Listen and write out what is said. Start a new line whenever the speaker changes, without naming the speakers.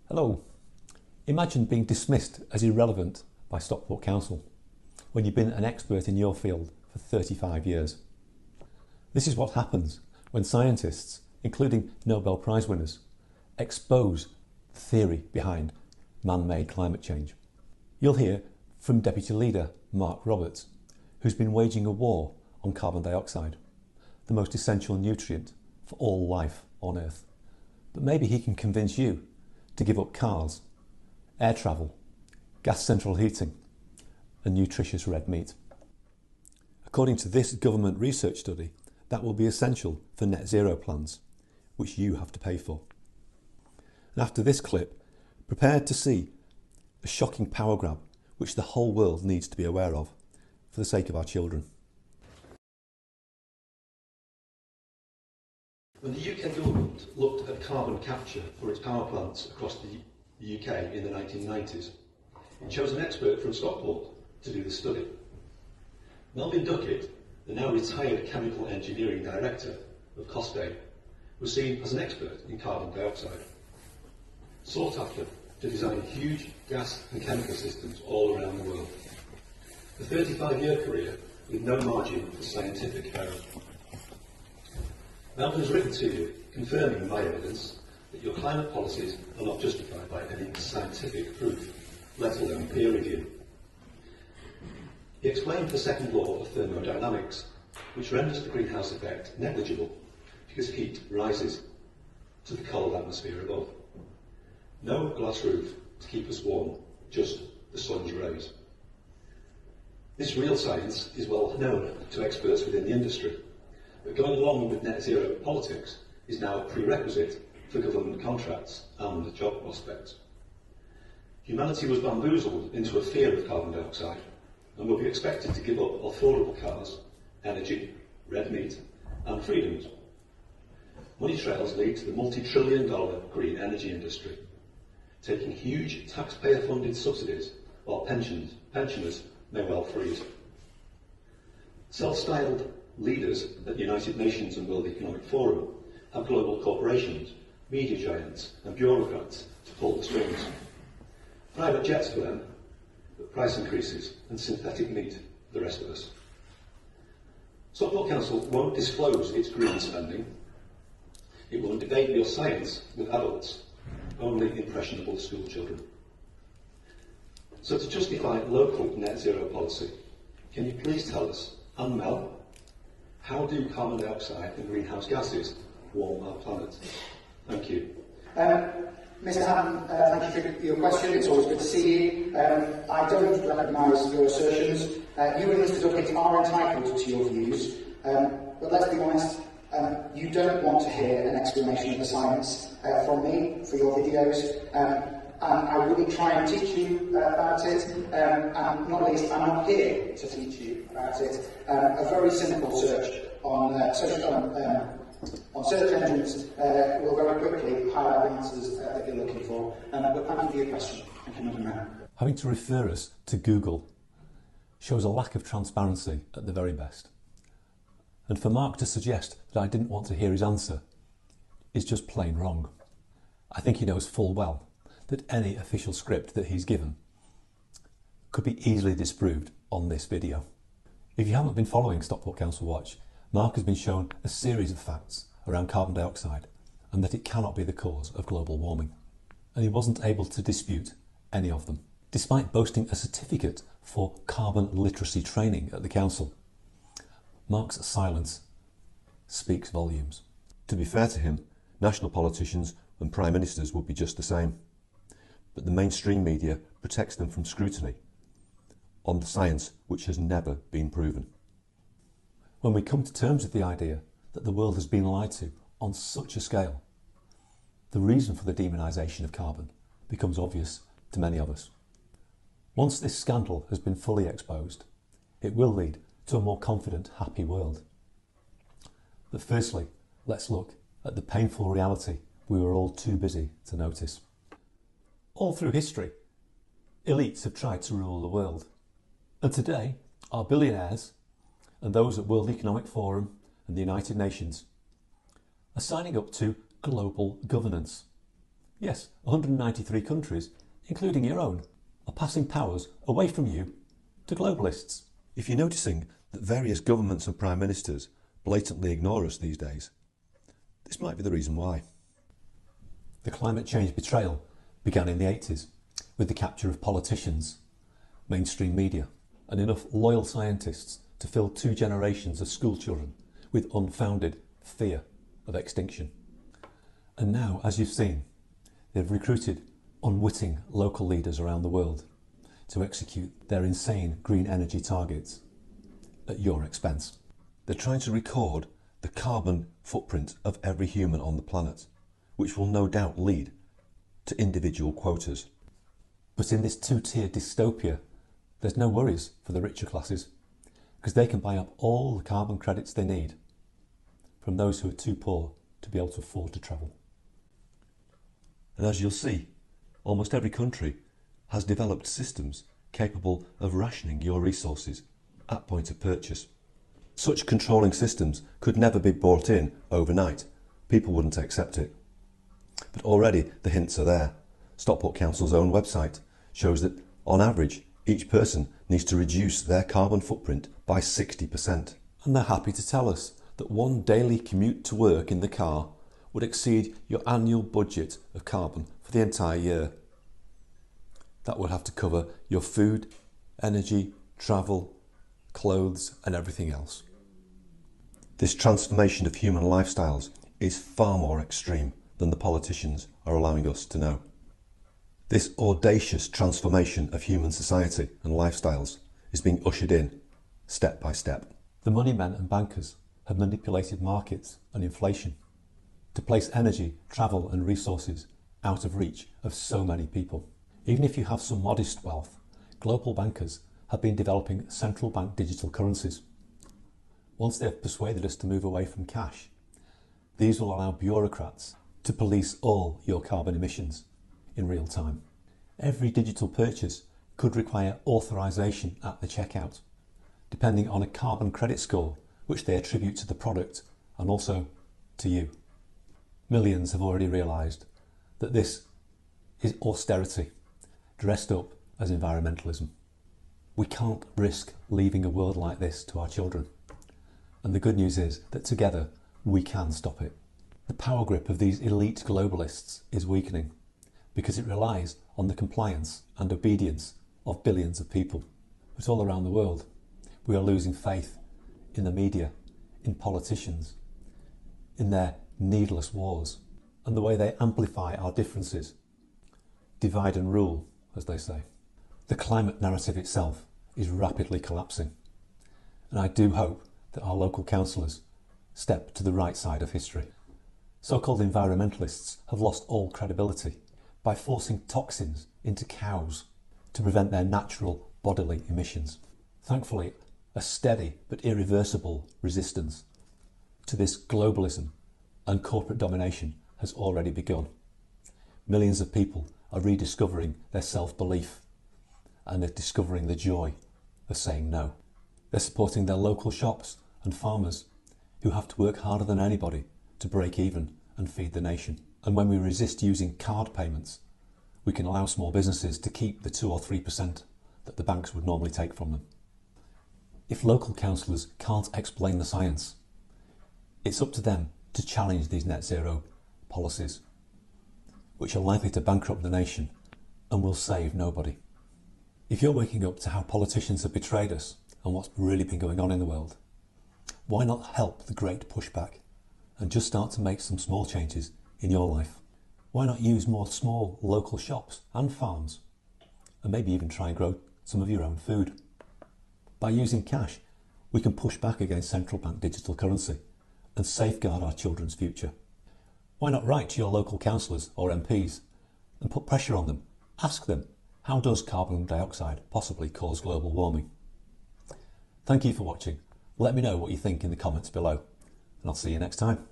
Hello. Imagine being dismissed as irrelevant by Stockport Council when you've been an expert in your field for 35 years. This is what happens when scientists, including Nobel Prize winners, expose the theory behind man-made climate change. You'll hear from Deputy Leader Mark Roberts, who's been waging a war on carbon dioxide, the most essential nutrient for all life on Earth. But maybe he can convince you to give up cars, air travel, gas central heating and nutritious red meat. According to this government research study, that will be essential for net zero plans, which you have to pay for. And after this clip, prepare to see a shocking power grab which the whole world needs to be aware of for the sake of our children.
When the UK government looked at carbon capture for its power plants across the UK in the 1990s, it chose an expert from Stockport to do the study. Melvin Duckett, the now retired chemical engineering director of Costain, was seen as an expert in carbon dioxide, sought after to design huge gas and chemical systems all around the world. A 35-year career with no margin for scientific error. Melvin has written to you, confirming by evidence that your climate policies are not justified by any scientific proof, let alone peer review. He explained the second law of thermodynamics, which renders the greenhouse effect negligible because heat rises to the cold atmosphere above. No glass roof to keep us warm, just the sun's rays. This real science is well known to experts within the industry, but going along with net zero politics is now a prerequisite for government contracts and job prospects. Humanity was bamboozled into a fear of carbon dioxide and will be expected to give up affordable cars, energy, red meat and freedoms. Money trails lead to the multi-trillion-dollar green energy industry, taking huge taxpayer-funded subsidies while pensioners may well freeze. Self-styled leaders at the United Nations and World Economic Forum have global corporations, media giants and bureaucrats to pull the strings. Private jets for them, but price increases and synthetic meat for the rest of us. Stockport Council won't disclose its green spending. It will debate your science with adults, only impressionable school children. So to justify local net zero policy, can you please tell us, and Mel, how do carbon dioxide and greenhouse gases warm our planet? Thank you.
Mr. Hatton, thank you for your question. It's always good to see you. I don't recognise your assertions. You and Mr. Duckett are entitled to your views, but let's be honest, you don't want to hear an explanation of the science from me for your videos, and I wouldn't try and teach you about it, and not least, I'm not here to teach you about it. A very simple search on search engines will very quickly highlight the answers that you're looking for. But thank you for your question. Thank you, Madam Mayor.
Having to refer us to Google shows a lack of transparency at the very best. And for Mark to suggest that I didn't want to hear his answer is just plain wrong. I think he knows full well that any official script that he's given could be easily disproved on this video. If you haven't been following Stockport Council Watch, Mark has been shown a series of facts around carbon dioxide and that it cannot be the cause of global warming. And he wasn't able to dispute any of them, despite boasting a certificate for carbon literacy training at the council. Mark's silence speaks volumes.
To be fair to him, national politicians and prime ministers would be just the same. But the mainstream media protects them from scrutiny on the science which has never been proven.
When we come to terms with the idea that the world has been lied to on such a scale, the reason for the demonisation of carbon becomes obvious to many of us. Once this scandal has been fully exposed, it will lead to a more confident, happy world. But firstly, let's look at the painful reality we were all too busy to notice. All through history, elites have tried to rule the world. And today, our billionaires and those at World Economic Forum and the United Nations are signing up to global governance. Yes, 193 countries, including your own, are passing powers away from you to globalists.
If you're noticing that various governments and prime ministers blatantly ignore us these days, this might be the reason why.
The climate change betrayal began in the 80s with the capture of politicians, mainstream media, and enough loyal scientists to fill 2 generations of school children with unfounded fear of extinction. And now, as you've seen, they've recruited unwitting local leaders around the world to execute their insane green energy targets at your expense.
They're trying to record the carbon footprint of every human on the planet, which will no doubt lead to individual quotas.
But in this 2-tier dystopia, there's no worries for the richer classes, because they can buy up all the carbon credits they need from those who are too poor to be able to afford to travel.
And as you'll see, almost every country has developed systems capable of rationing your resources at point of purchase. Such controlling systems could never be brought in overnight. People wouldn't accept it. But already the hints are there. Stockport Council's own website shows that, on average, each person needs to reduce their carbon footprint by 60%.
And they're happy to tell us that one daily commute to work in the car would exceed your annual budget of carbon for the entire year. That would have to cover your food, energy, travel, clothes and everything else.
This transformation of human lifestyles is far more extreme than the politicians are allowing us to know. This audacious transformation of human society and lifestyles is being ushered in step by step.
The money men and bankers have manipulated markets and inflation to place energy, travel and resources out of reach of so many people. Even if you have some modest wealth, global bankers have been developing central bank digital currencies. Once they have persuaded us to move away from cash, these will allow bureaucrats to police all your carbon emissions in real time. Every digital purchase could require authorization at the checkout, depending on a carbon credit score which they attribute to the product and also to you. Millions have already realised that this is austerity dressed up as environmentalism. We can't risk leaving a world like this to our children. And the good news is that together we can stop it. The power grip of these elite globalists is weakening because it relies on the compliance and obedience of billions of people. But all around the world, we are losing faith in the media, in politicians, in their needless wars, and the way they amplify our differences. Divide and rule, as they say. The climate narrative itself is rapidly collapsing, and I do hope that our local councillors step to the right side of history. So-called environmentalists have lost all credibility by forcing toxins into cows to prevent their natural bodily emissions. Thankfully, a steady but irreversible resistance to this globalism and corporate domination has already begun. Millions of people are rediscovering their self-belief and they're discovering the joy of saying no. They're supporting their local shops and farmers who have to work harder than anybody to break even and feed the nation. And when we resist using card payments, we can allow small businesses to keep the 2 or 3% that the banks would normally take from them. If local councillors can't explain the science, it's up to them to challenge these net zero policies, which are likely to bankrupt the nation and will save nobody. If you're waking up to how politicians have betrayed us and what's really been going on in the world, why not help the great pushback and just start to make some small changes in your life? Why not use more small local shops and farms and maybe even try and grow some of your own food? By using cash, we can push back against central bank digital currency and safeguard our children's future. Why not write to your local councillors or MPs and put pressure on them? Ask them, how does carbon dioxide possibly cause global warming? Thank you for watching. Let me know what you think in the comments below, and I'll see you next time.